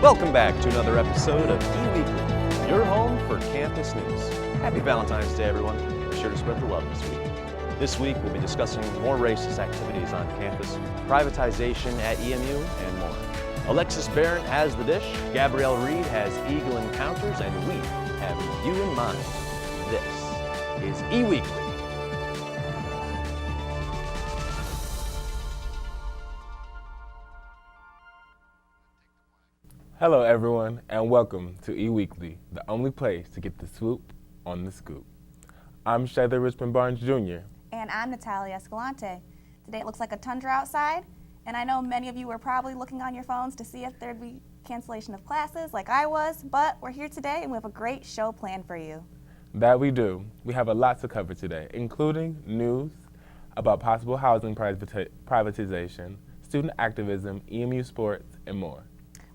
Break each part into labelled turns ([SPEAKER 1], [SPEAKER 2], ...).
[SPEAKER 1] Welcome back to another episode of eWeekly, your home for campus news. Happy Valentine's Day, everyone. Be sure to spread the love this week. This week, we'll be discussing more racist activities on campus, privatization at EMU, and more. Alexis Barron has the dish, Gabrielle Reed has Eagle Encounters, and we have you in mind. This is eWeekly.
[SPEAKER 2] Hello everyone, and welcome to eWeekly, the only place to get the swoop on the scoop. I'm Shayla Richmond Barnes Jr.
[SPEAKER 3] And I'm Natalia Escalante. Today it looks like a tundra outside, and I know many of you were probably looking on your phones to see if there'd be cancellation of classes like I was, but we're here today and we have a great show planned for you.
[SPEAKER 2] That we do. We have a lot to cover today, including news about possible housing privatization, student activism, EMU sports, and more.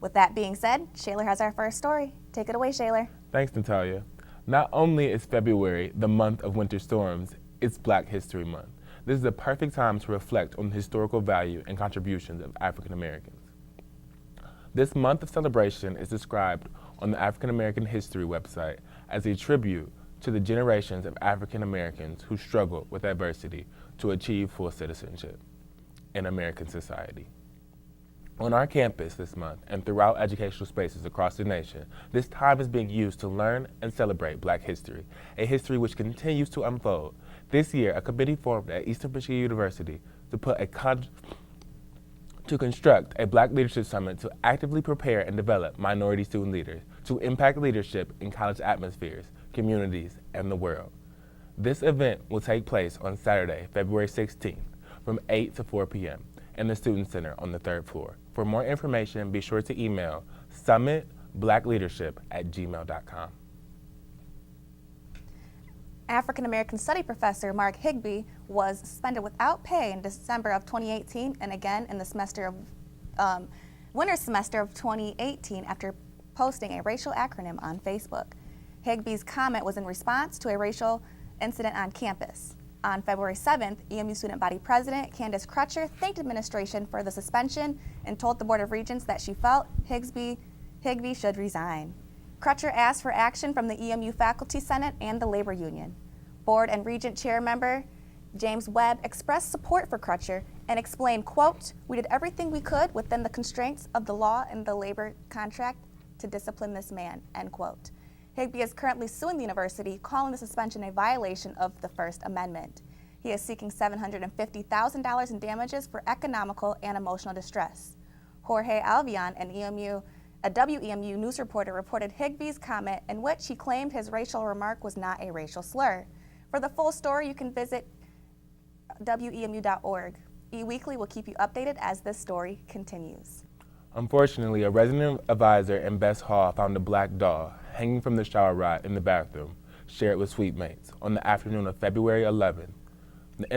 [SPEAKER 3] With that being said, Shaylor has our first story. Take it away, Shaylor.
[SPEAKER 2] Thanks, Natalia. Not only is February the month of winter storms, it's Black History Month. This is a perfect time to reflect on the historical value and contributions of African Americans. This month of celebration is described on the African American History website as a tribute to the generations of African Americans who struggled with adversity to achieve full citizenship in American society. On our campus this month and throughout educational spaces across the nation, this time is being used to learn and celebrate Black history, a history which continues to unfold. This year, a committee formed at Eastern Michigan University to construct a Black Leadership Summit to actively prepare and develop minority student leaders to impact leadership in college atmospheres, communities, and the world. This event will take place on Saturday, February 16th from 8 to 4 p.m. in the Student Center on the third floor. For more information, be sure to email summitblackleadership@gmail.com.
[SPEAKER 3] African American Study Professor Mark Higbee was suspended without pay in December of 2018 and again in the winter semester of 2018 after posting a racial acronym on Facebook. Higbee's comment was in response to a racial incident on campus. On February 7th, EMU Student Body President Candace Crutcher thanked administration for the suspension and told the Board of Regents that she felt Higbee should resign. Crutcher asked for action from the EMU Faculty Senate and the Labor Union. Board and Regent Chair member James Webb expressed support for Crutcher and explained, quote, "We did everything we could within the constraints of the law and the labor contract to discipline this man," end quote. Higbee is currently suing the university, calling the suspension a violation of the First Amendment. He is seeking $750,000 in damages for economical and emotional distress. Jorge Alvian, a WEMU news reporter, reported Higbee's comment in which he claimed his racial remark was not a racial slur. For the full story, you can visit WEMU.org. eWeekly will keep you updated as this story continues.
[SPEAKER 2] Unfortunately, a resident advisor in Best Hall found a black doll hanging from the shower rod in the bathroom, shared with suitemates, on the afternoon of February 11th. The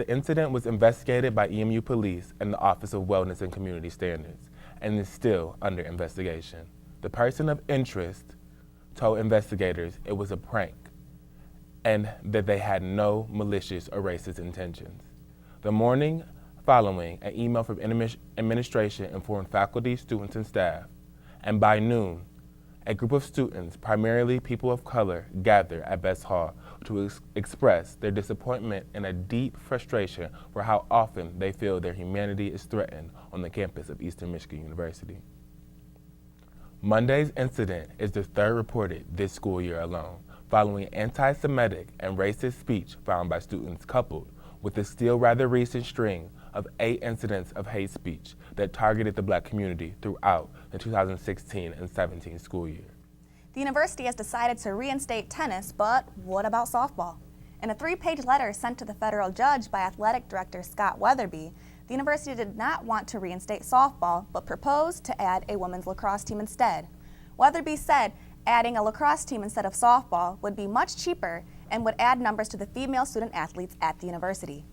[SPEAKER 2] incident was investigated by EMU Police and the Office of Wellness and Community Standards, and is still under investigation. The person of interest told investigators it was a prank and that they had no malicious or racist intentions. The morning following, an email from administration informed faculty, students, and staff, and by noon, a group of students, primarily people of color, gathered at Best Hall to express their disappointment and a deep frustration for how often they feel their humanity is threatened on the campus of Eastern Michigan University. Monday's incident is the third reported this school year alone, following anti-Semitic and racist speech found by students coupled with the still rather recent string of 8 incidents of hate speech that targeted the Black community throughout the 2016 and 17 school year.
[SPEAKER 3] The university has decided to reinstate tennis, but what about softball? In a 3-page letter sent to the federal judge by athletic director Scott Weatherby, the university did not want to reinstate softball, but proposed to add a women's lacrosse team instead. Weatherby said adding a lacrosse team instead of softball would be much cheaper and would add numbers to the female student athletes at the university.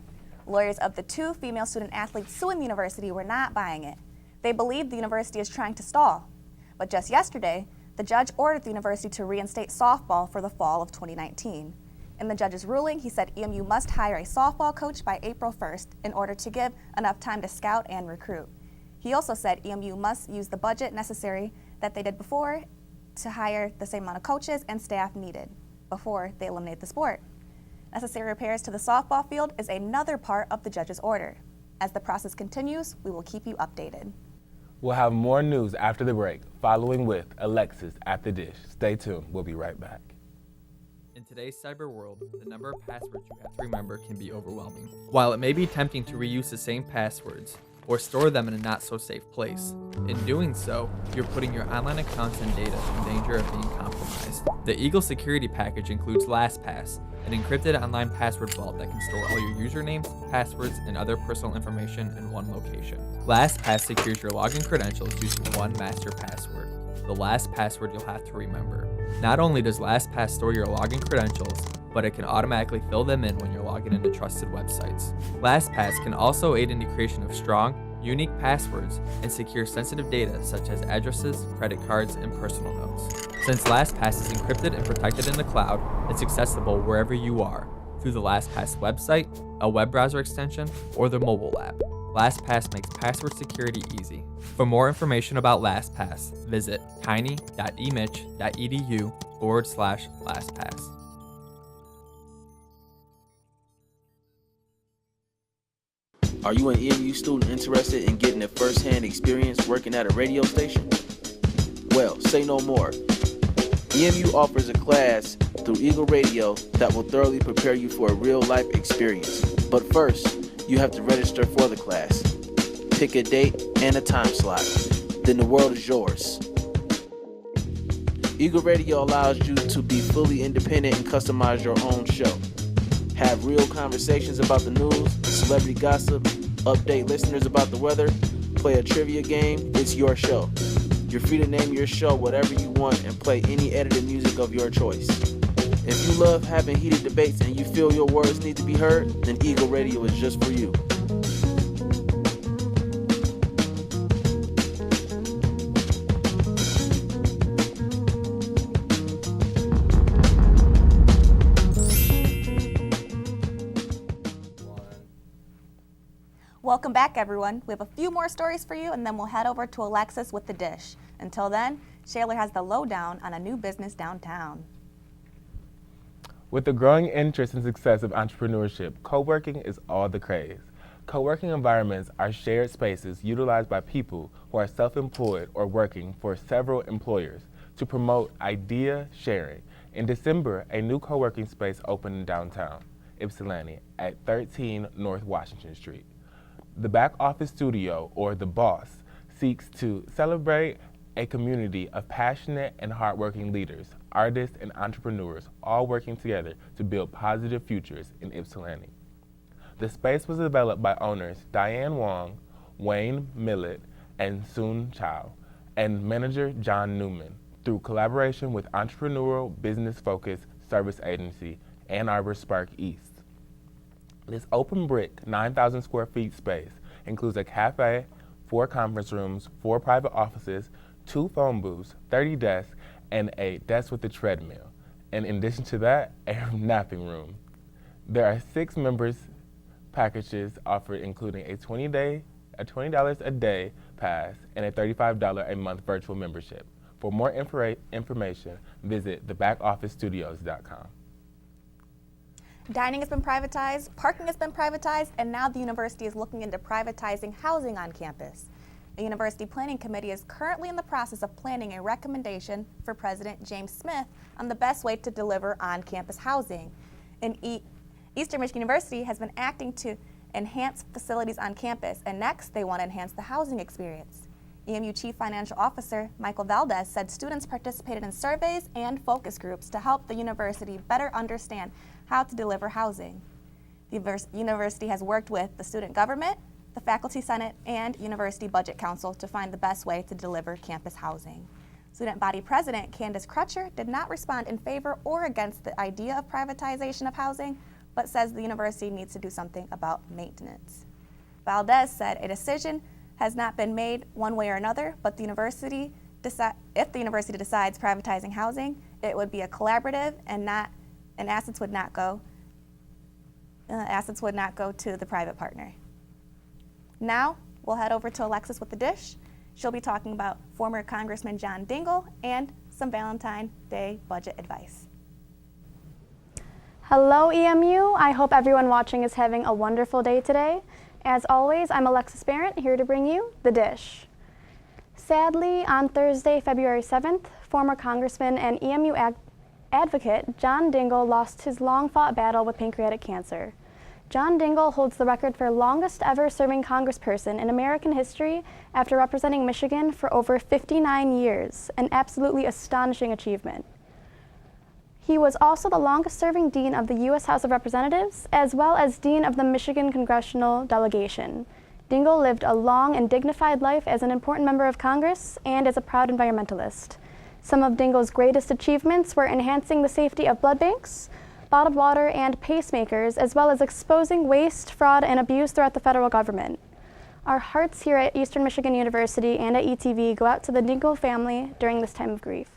[SPEAKER 3] Lawyers of the 2 female student athletes suing the university were not buying it. They believe the university is trying to stall. But just yesterday, the judge ordered the university to reinstate softball for the fall of 2019. In the judge's ruling, he said EMU must hire a softball coach by April 1st in order to give enough time to scout and recruit. He also said EMU must use the budget necessary that they did before to hire the same amount of coaches and staff needed before they eliminate the sport. Necessary repairs to the softball field is another part of the judge's order. As the process continues, we will keep you updated.
[SPEAKER 2] We'll have more news after the break, following with Alexis at the Dish. Stay tuned. We'll be right back.
[SPEAKER 4] In today's cyber world, the number of passwords you have to remember can be overwhelming. While it may be tempting to reuse the same passwords or store them in a not-so-safe place, in doing so, you're putting your online accounts and data in danger of being compromised. The Eagle security package includes LastPass, an encrypted online password vault that can store all your usernames, passwords, and other personal information in one location. LastPass secures your login credentials using one master password, the last password you'll have to remember. Not only does LastPass store your login credentials, but it can automatically fill them in when you're logging into trusted websites. LastPass can also aid in the creation of strong, unique passwords and secure sensitive data such as addresses, credit cards, and personal notes. Since LastPass is encrypted and protected in the cloud, it's accessible wherever you are through the LastPass website, a web browser extension, or the mobile app. LastPass makes password security easy. For more information about LastPass, visit tiny.emich.edu/LastPass.
[SPEAKER 5] Are you an EMU student interested in getting a first-hand experience working at a radio station? Well, say no more. EMU offers a class through Eagle Radio that will thoroughly prepare you for a real-life experience. But first, you have to register for the class. Pick a date and a time slot. Then the world is yours. Eagle Radio allows you to be fully independent and customize your own show. Have real conversations about the news, celebrity gossip, update listeners about the weather, play a trivia game. It's your show. You're free to name your show whatever you want and play any edited music of your choice. If you love having heated debates and you feel your words need to be heard, then Eagle Radio is just for you.
[SPEAKER 3] Welcome back, everyone. We have a few more stories for you, and then we'll head over to Alexis with the Dish. Until then, Shayla has the lowdown on a new business downtown.
[SPEAKER 2] With the growing interest and success of entrepreneurship, co-working is all the craze. Co-working environments are shared spaces utilized by people who are self-employed or working for several employers to promote idea sharing. In December, a new co-working space opened in downtown Ypsilanti at 13 North Washington Street. The Back Office Studio, or The Boss, seeks to celebrate a community of passionate and hardworking leaders, artists, and entrepreneurs, all working together to build positive futures in Ypsilanti. The space was developed by owners Diane Wong, Wayne Millett, and Soon Chow, and manager John Newman, through collaboration with entrepreneurial, business-focused service agency Ann Arbor Spark East. This open brick, 9,000 square feet space includes a cafe, 4 conference rooms, 4 private offices, 2 phone booths, 30 desks, and a desk with a treadmill. And in addition to that, a napping room. There are 6 members packages offered, including a $20 a day pass and a $35 a month virtual membership. For more information, visit thebackofficestudios.com.
[SPEAKER 3] Dining has been privatized, parking has been privatized, and now the university is looking into privatizing housing on campus. The University Planning Committee is currently in the process of planning a recommendation for President James Smith on the best way to deliver on-campus housing. Eastern Michigan University has been acting to enhance facilities on campus, and next they want to enhance the housing experience. EMU Chief Financial Officer Michael Valdez said students participated in surveys and focus groups to help the university better understand how to deliver housing. The university has worked with the student government, the Faculty Senate, and University Budget Council to find the best way to deliver campus housing. Student Body President Candace Crutcher did not respond in favor or against the idea of privatization of housing, but says the university needs to do something about maintenance. Valdez said a decision has not been made one way or another, but if the university decides privatizing housing, it would be a collaborative and assets would not go to the private partner. Now, we'll head over to Alexis with the Dish. She'll be talking about former Congressman John Dingell and some Valentine's Day budget advice.
[SPEAKER 6] Hello EMU, I hope everyone watching is having a wonderful day today. As always, I'm Alexis Barrett, here to bring you The Dish. Sadly, on Thursday, February 7th, former Congressman and EMU advocate John Dingell lost his long-fought battle with pancreatic cancer. John Dingell holds the record for longest ever serving congressperson in American history after representing Michigan for over 59 years, an absolutely astonishing achievement. He was also the longest serving dean of the U.S. House of Representatives, as well as dean of the Michigan Congressional Delegation. Dingell lived a long and dignified life as an important member of Congress and as a proud environmentalist. Some of Dingell's greatest achievements were enhancing the safety of blood banks, bottled water, and pacemakers, as well as exposing waste, fraud, and abuse throughout the federal government. Our hearts here at Eastern Michigan University and at ETV go out to the Dingell family during this time of grief.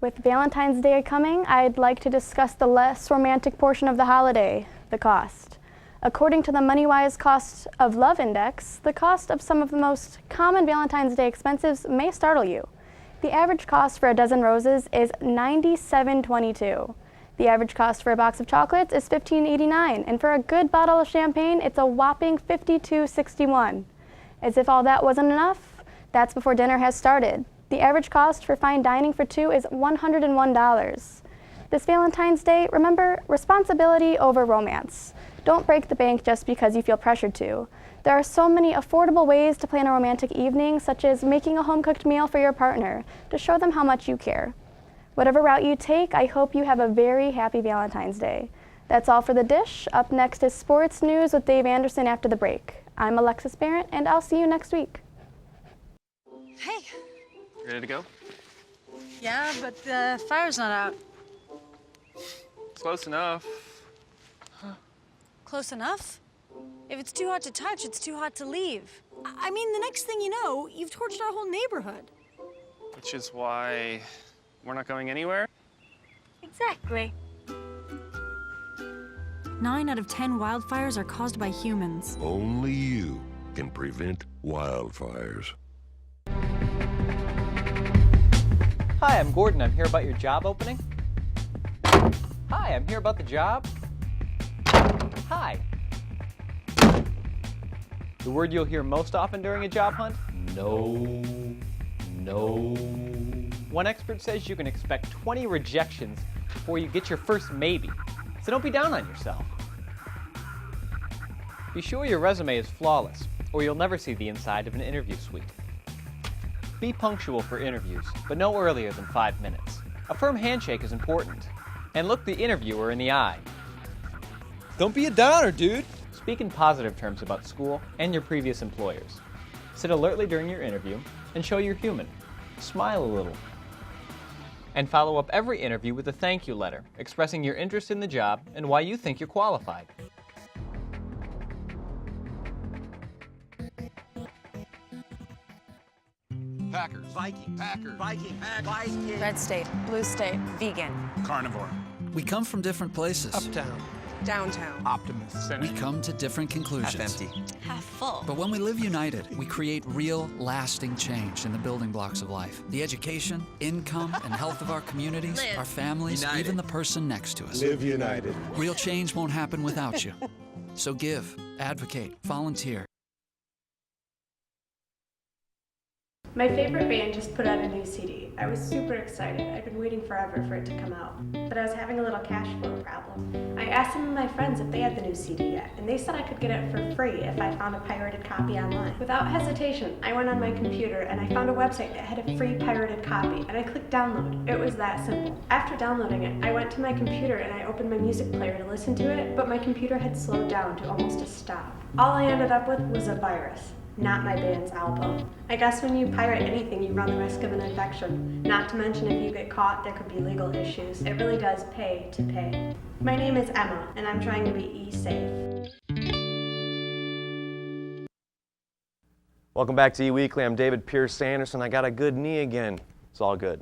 [SPEAKER 6] With Valentine's Day coming, I'd like to discuss the less romantic portion of the holiday, the cost. According to the MoneyWise Cost of Love Index, the cost of some of the most common Valentine's Day expenses may startle you. The average cost for a dozen roses is $97.22. The average cost for a box of chocolates is $15.89, and for a good bottle of champagne, it's a whopping $52.61. As if all that wasn't enough, that's before dinner has started. The average cost for fine dining for two is $101. This Valentine's Day, remember responsibility over romance. Don't break the bank just because you feel pressured to. There are so many affordable ways to plan a romantic evening, such as making a home-cooked meal for your partner to show them how much you care. Whatever route you take, I hope you have a very happy Valentine's Day. That's all for The Dish. Up next is sports news with Dave Anderson after the break. I'm Alexis Barrett, and I'll see you next week.
[SPEAKER 7] Hey.
[SPEAKER 8] Ready to go?
[SPEAKER 7] Yeah, but the fire's not out.
[SPEAKER 8] Close enough.
[SPEAKER 7] Close enough? If it's too hot to touch, it's too hot to leave. I mean, the next thing you know, you've torched our whole neighborhood.
[SPEAKER 8] Which is why we're not going anywhere?
[SPEAKER 7] Exactly. 9 out of 10 wildfires are caused by humans.
[SPEAKER 9] Only you can prevent wildfires.
[SPEAKER 10] Hi, I'm Gordon. I'm here about your job opening. Hi, I'm here about the job. Hi. The word you'll hear most often during a job hunt? No. No. One expert says you can expect 20 rejections before you get your first maybe. So don't be down on yourself. Be sure your resume is flawless, or you'll never see the inside of an interview suite. Be punctual for interviews, but no earlier than 5 minutes. A firm handshake is important. And look the interviewer in the eye.
[SPEAKER 11] Don't be a downer, dude.
[SPEAKER 10] Speak in positive terms about school and your previous employers. Sit alertly during your interview and show you're human. Smile a little. And follow up every interview with a thank you letter, expressing your interest in the job and why you think you're qualified.
[SPEAKER 12] Packers. Viking. Packers. Viking. Viking.
[SPEAKER 13] Red state. Blue state. Vegan.
[SPEAKER 12] Carnivore.
[SPEAKER 14] We come from different places.
[SPEAKER 11] Uptown.
[SPEAKER 13] Downtown.
[SPEAKER 11] Optimist.
[SPEAKER 14] We come to different conclusions.
[SPEAKER 12] Half empty.
[SPEAKER 13] Half full.
[SPEAKER 14] But when we live united, we create real, lasting change in the building blocks of life. The education, income, and health of our communities,
[SPEAKER 13] Live.
[SPEAKER 14] our families,
[SPEAKER 12] United.
[SPEAKER 14] even the person next to us.
[SPEAKER 9] Live united.
[SPEAKER 14] Real change won't happen without you. So give, advocate, volunteer.
[SPEAKER 6] My favorite band just put out a new CD. I was super excited. I've been waiting forever for it to come out. But I was having a little cash flow problem. I asked some of my friends if they had the new CD yet, and they said I could get it for free if I found a pirated copy online. Without hesitation, I went on my computer and I found a website that had a free pirated copy, and I clicked download. It was that simple. After downloading it, I went to my computer and I opened my music player to listen to it, but my computer had slowed down to almost a stop. All I ended up with was a virus. Not my band's album. I guess when you pirate anything, you run the risk of an infection. Not to mention if you get caught, there could be legal issues. It really does pay to pay. My name is Emma, and I'm trying to be E-safe.
[SPEAKER 1] Welcome back to E-Weekly. I'm David Pierce Anderson. I got a good knee again. It's all good.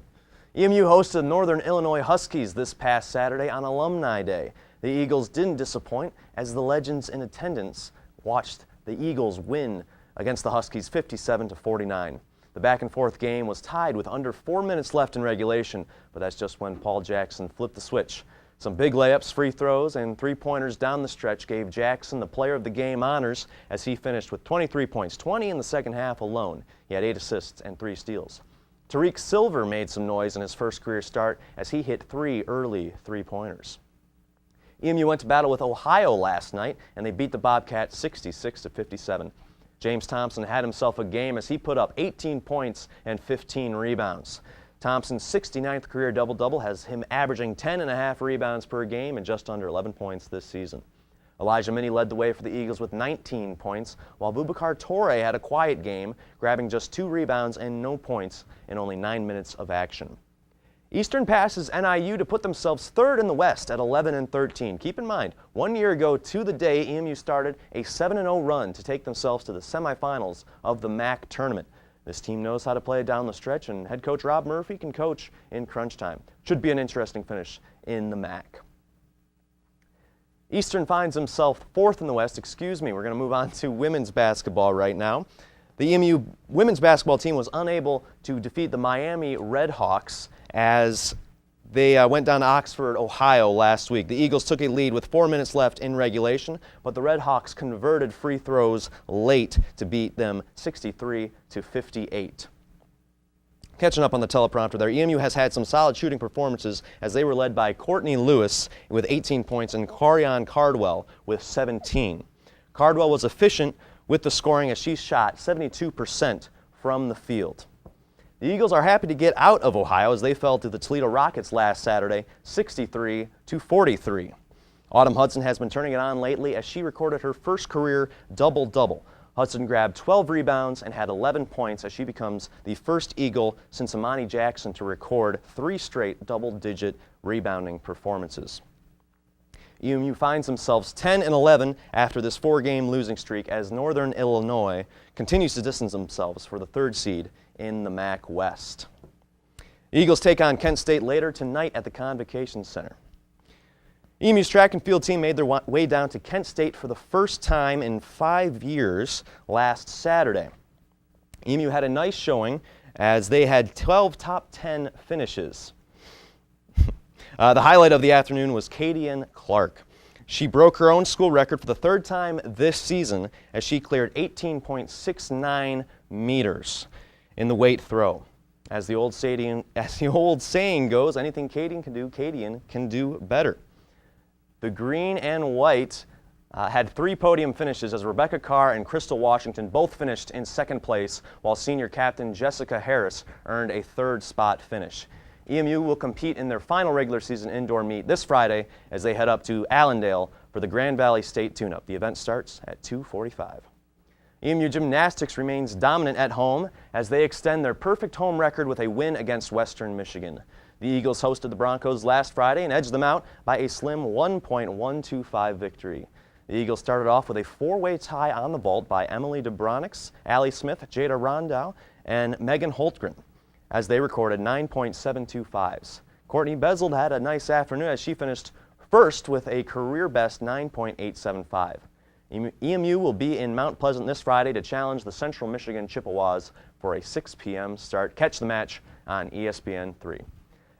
[SPEAKER 1] EMU hosted Northern Illinois Huskies this past Saturday on Alumni Day. The Eagles didn't disappoint as the legends in attendance watched the Eagles win against the Huskies 57-49. The back-and-forth game was tied with under 4 minutes left in regulation, but that's just when Paul Jackson flipped the switch. Some big layups, free throws, and three-pointers down the stretch gave Jackson the player of the game honors as he finished with 23 points, 20 in the second half alone. He had 8 assists and 3 steals. Tariq Silver made some noise in his first career start as he hit 3 early three-pointers. EMU went to battle with Ohio last night, and they beat the Bobcats 66-57. James Thompson had himself a game as he put up 18 points and 15 rebounds. Thompson's 69th career double-double has him averaging 10.5 rebounds per game and just under 11 points this season. Elijah Minnie led the way for the Eagles with 19 points, while Boubacar Touré had a quiet game, grabbing just 2 rebounds and no points in only 9 minutes of action. Eastern passes NIU to put themselves third in the West at 11-13. Keep in mind, 1 year ago to the day, EMU started a 7-0 run to take themselves to the semifinals of the MAC tournament. This team knows how to play down the stretch, and head coach Rob Murphy can coach in crunch time. Should be an interesting finish in the MAC. Eastern finds himself fourth in the West. We're going to move on to women's basketball right now. The EMU women's basketball team was unable to defeat the Miami Redhawks as they went down to Oxford, Ohio last week. The Eagles took a lead with 4 minutes left in regulation, but the Redhawks converted free throws late to beat them 63-58. Catching up on the teleprompter there, EMU has had some solid shooting performances as they were led by Courtney Lewis with 18 points and Carion Cardwell with 17. Cardwell was efficient with the scoring as she shot 72% from the field. The Eagles are happy to get out of Ohio as they fell to the Toledo Rockets last Saturday, 63-43. Autumn Hudson has been turning it on lately as she recorded her first career double-double. Hudson grabbed 12 rebounds and had 11 points as she becomes the first Eagle since Amani Jackson to record 3 straight double-digit rebounding performances. EMU finds themselves 10-11 after this 4-game losing streak as Northern Illinois continues to distance themselves for the 3rd seed in the MAC West. The Eagles take on Kent State later tonight at the Convocation Center. EMU's track and field team made their way down to Kent State for the first time in 5 years last Saturday. EMU had a nice showing as they had 12 top 10 finishes. The highlight of the afternoon was Kadian Clark. She broke her own school record for the 3rd time this season as she cleared 18.69 meters in the weight throw. As the old saying goes, anything Kadian can do better. The green and white had 3 podium finishes as Rebecca Carr and Crystal Washington both finished in 2nd place, while senior captain Jessica Harris earned a 3rd spot finish. EMU will compete in their final regular season indoor meet this Friday as they head up to Allendale for the Grand Valley State Tune-Up. The event starts at 2:45. EMU Gymnastics remains dominant at home as they extend their perfect home record with a win against Western Michigan. The Eagles hosted the Broncos last Friday and edged them out by a slim 1.125 victory. The Eagles started off with a 4-way tie on the vault by Emily DeBronix, Allie Smith, Jada Rondow, and Megan Holtgren, as they recorded 9.725s. Courtney Bezold had a nice afternoon as she finished first with a career-best 9.875. EMU will be in Mount Pleasant this Friday to challenge the Central Michigan Chippewas for a 6 p.m. start. Catch the match on ESPN3.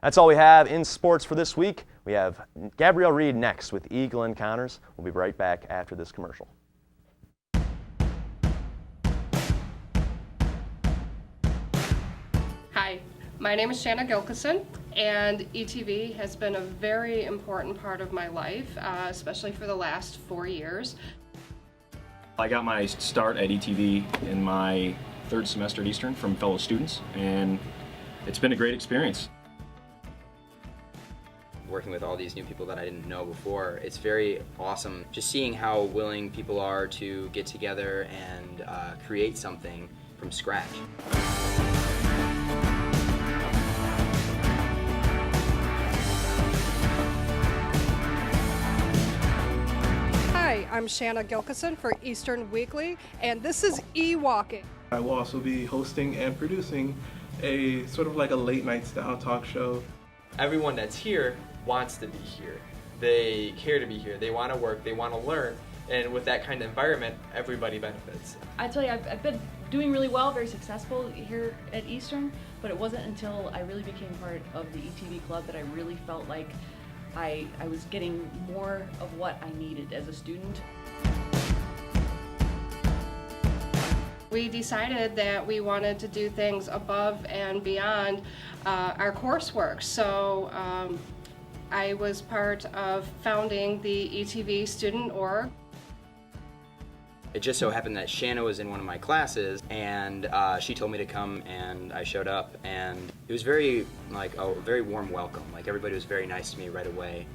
[SPEAKER 1] That's all we have in sports for this week. We have Gabrielle Reed next with Eagle Encounters. We'll be right back after this commercial.
[SPEAKER 15] Hi, my name is Shanna Gilkison, and ETV has been a very important part of my life, especially for the last 4 years.
[SPEAKER 16] I got my start at ETV in my 3rd semester at Eastern from fellow students, and it's been a great experience.
[SPEAKER 17] Working with all these new people that I didn't know before, it's very awesome just seeing how willing people are to get together and create something from scratch.
[SPEAKER 15] Hi, I'm Shanna Gilkison for Eastern Weekly, and this is E-Walking.
[SPEAKER 18] I will also be hosting and producing a sort of like a late night style talk show.
[SPEAKER 4] Everyone that's here wants to be here. They care to be here. They want to work. They want to learn. And with that kind of environment, everybody benefits.
[SPEAKER 19] I tell you, I've been doing really well, very successful here at Eastern, but it wasn't until I really became part of the ETV club that I really felt like I was getting more of what I needed as a student.
[SPEAKER 15] We decided that we wanted to do things above and beyond our coursework. So I was part of founding the ETV Student Org.
[SPEAKER 17] It just so happened that Shanna was in one of my classes, and she told me to come, and I showed up, and it was very, like, a very warm welcome. Like, everybody was very nice to me right away.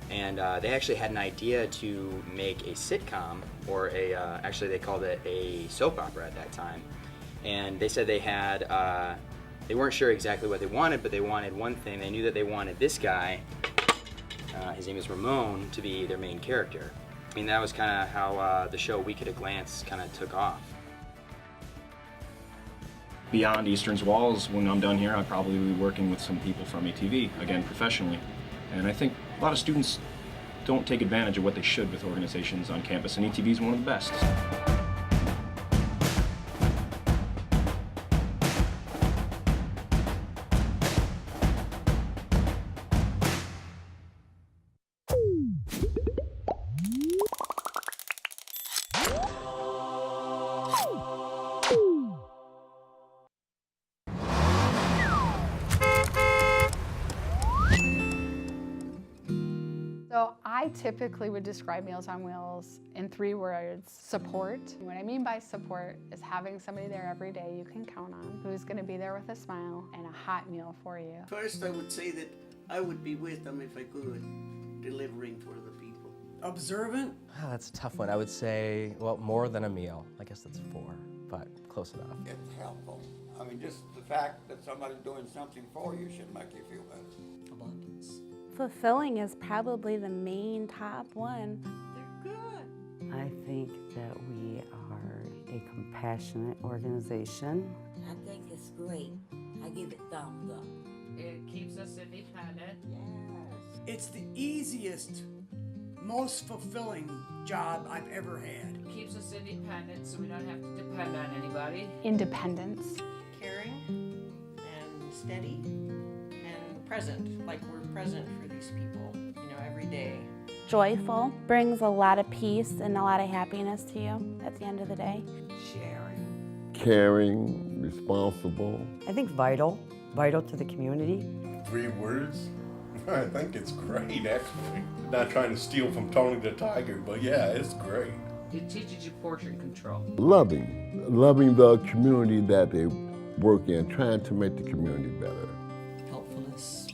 [SPEAKER 17] And they actually had an idea to make a sitcom, or actually they called it a soap opera at that time. And they said they had, they weren't sure exactly what they wanted, but they wanted one thing. They knew that they wanted this guy, his name is Ramon, to be their main character. I mean, that was kind of how the show Week at a Glance kind of took off.
[SPEAKER 16] Beyond Eastern's walls, when I'm done here, I'll probably be working with some people from ETV, again, professionally. And I think a lot of students don't take advantage of what they should with organizations on campus, and ETV is one of the best.
[SPEAKER 20] So I typically would describe Meals on Wheels in 3 words: support. What I mean by support is having somebody there every day you can count on, who's going to be there with a smile and a hot meal for you.
[SPEAKER 21] First, I would say that I would be with them if I could, delivering for the people.
[SPEAKER 22] Observant? That's a tough one. I would say, well, more than a meal. I guess that's 4, but close enough.
[SPEAKER 23] It's helpful. I mean, just the fact that somebody's doing something for you should make you feel better.
[SPEAKER 22] Abundance.
[SPEAKER 24] Fulfilling is probably the main top one.
[SPEAKER 21] They're good.
[SPEAKER 25] I think that we are a compassionate organization.
[SPEAKER 26] I think it's great. I give it thumbs up.
[SPEAKER 27] It keeps us independent.
[SPEAKER 21] Yes.
[SPEAKER 22] It's the easiest, most fulfilling job I've ever had.
[SPEAKER 27] It keeps us independent so we don't have to depend on anybody.
[SPEAKER 20] Independence.
[SPEAKER 28] Caring and steady and present, like we're present for these people, you know, every day.
[SPEAKER 24] Joyful, brings a lot of peace and a lot of happiness to you at the end of the day.
[SPEAKER 21] Sharing.
[SPEAKER 9] Caring, responsible.
[SPEAKER 25] I think vital to the community.
[SPEAKER 29] 3 words? I think it's great, actually. Not trying to steal from Tony the Tiger, but yeah, it's great.
[SPEAKER 27] It teaches you portion control.
[SPEAKER 9] Loving the community that they work in, trying to make the community better.
[SPEAKER 28] Helpfulness.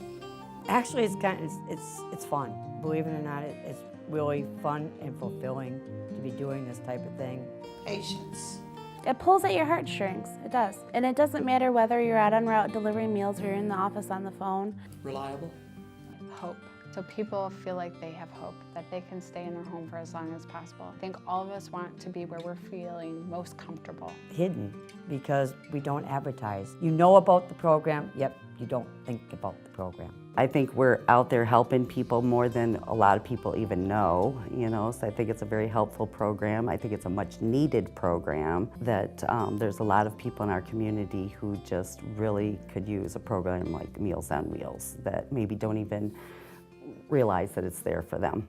[SPEAKER 25] Actually, it's fun. Believe it or not, it's really fun and fulfilling to be doing this type of thing.
[SPEAKER 28] Patience.
[SPEAKER 24] It pulls at your heartstrings, it does. And it doesn't matter whether you're out en route delivering meals or you're in the office on the phone.
[SPEAKER 28] Reliable.
[SPEAKER 20] Hope. So people feel like they have hope, that they can stay in their home for as long as possible. I think all of us want to be where we're feeling most comfortable.
[SPEAKER 25] Hidden, because we don't advertise. You know about the program, yet you don't think about the program. I think we're out there helping people more than a lot of people even know, so I think it's a very helpful program. I think it's a much needed program that there's a lot of people in our community who just really could use a program like Meals on Wheels that maybe don't even realize that it's there for them.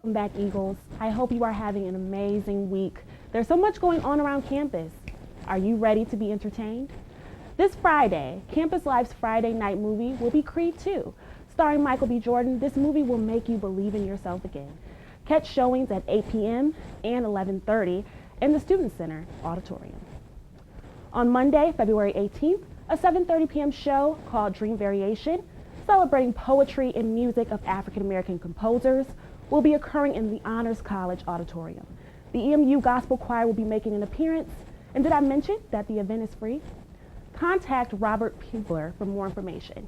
[SPEAKER 30] Welcome back, Eagles. I hope you are having an amazing week. There's so much going on around campus. Are you ready to be entertained? This Friday, Campus Live's Friday night movie will be Creed 2. Starring Michael B. Jordan, this movie will make you believe in yourself again. Catch showings at 8 p.m. and 11:30 in the Student Center Auditorium. On Monday, February 18th, a 7:30 p.m. show called Dream Variation, celebrating poetry and music of African American composers, will be occurring in the Honors College Auditorium. The EMU Gospel Choir will be making an appearance. And did I mention that the event is free? Contact Robert Pugler for more information.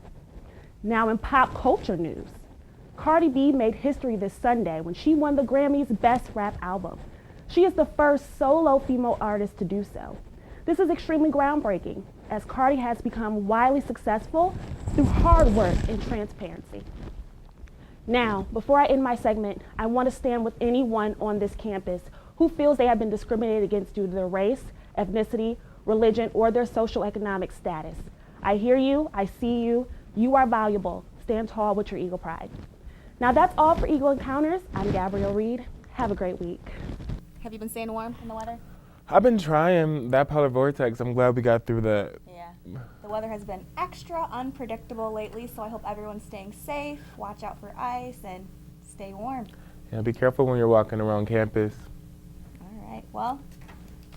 [SPEAKER 30] Now in pop culture news, Cardi B made history this Sunday when she won the Grammy's Best Rap Album. She is the first solo female artist to do so. This is extremely groundbreaking, as Cardi has become widely successful through hard work and transparency. Now, before I end my segment, I want to stand with anyone on this campus who feels they have been discriminated against due to their race, ethnicity, religion, or their socioeconomic status. I hear you, I see you, you are valuable. Stand tall with your Eagle pride. Now that's all for Eagle Encounters. I'm Gabrielle Reed. Have a great week.
[SPEAKER 2] Have you been staying warm in the weather?
[SPEAKER 3] I've been trying. That polar vortex, I'm glad we got through that.
[SPEAKER 2] Yeah. The weather has been extra unpredictable lately, so I hope everyone's staying safe, watch out for ice, and stay warm.
[SPEAKER 3] Yeah, be careful when you're walking around campus.
[SPEAKER 2] All right, well,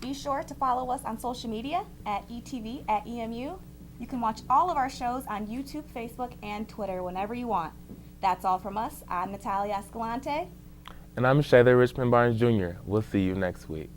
[SPEAKER 2] be sure to follow us on social media at ETV at EMU. You can watch all of our shows on YouTube, Facebook, and Twitter whenever you want. That's all from us. I'm Natalia Escalante.
[SPEAKER 3] And I'm Shayla Richmond Barnes Jr. We'll see you next week.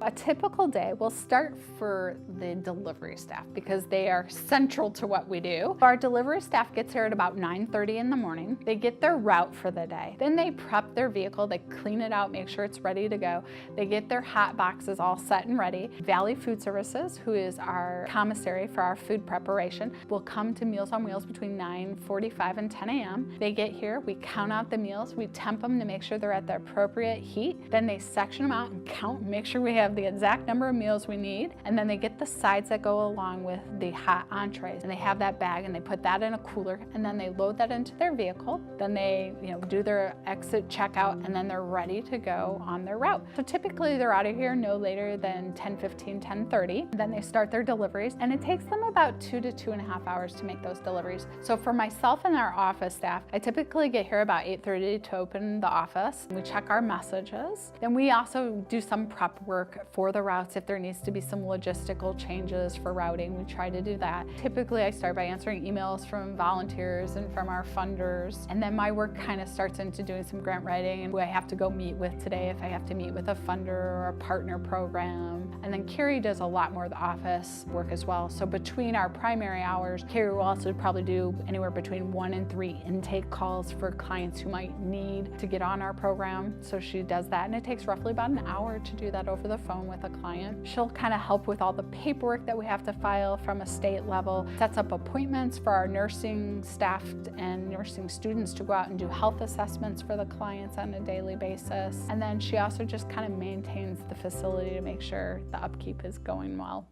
[SPEAKER 20] A typical day will start for the delivery staff because they are central to what we do. Our delivery staff gets here at about 9:30 in the morning. They get their route for the day. Then they prep their vehicle, they clean it out, make sure it's ready to go. They get their hot boxes all set and ready. Valley Food Services, who is our commissary for our food preparation, will come to Meals on Wheels between 9:45 and 10 a.m. They get here, we count out the meals, we temp them to make sure they're at the appropriate heat. Then they section them out and count, make sure we have the exact number of meals we need, and then they get the sides that go along with the hot entrees, and they have that bag and they put that in a cooler, and then they load that into their vehicle. Then they do their exit checkout, and then they're ready to go on their route. So typically they're out of here no later than 10:15, 10:30. Then they start their deliveries, and it takes them about 2 to 2.5 hours to make those deliveries. So for myself and our office staff, I typically get here about 8:30 to open the office. We check our messages. Then we also do some prep work for the routes. If there needs to be some logistical changes for routing, we try to do that. Typically I start by answering emails from volunteers and from our funders, and then my work kind of starts into doing some grant writing and who I have to go meet with today, if I have to meet with a funder or a partner program. And then Carrie does a lot more of the office work as well. So between our primary hours, Carrie will also probably do anywhere between 1 and 3 intake calls for clients who might need to get on our program. So she does that, and it takes roughly about an hour to do that over the phone with a client. She'll kind of help with all the paperwork that we have to file from a state level, sets up appointments for our nursing staff and nursing students to go out and do health assessments for the clients on a daily basis. And then she also just kind of maintains the facility to make sure the upkeep is going well.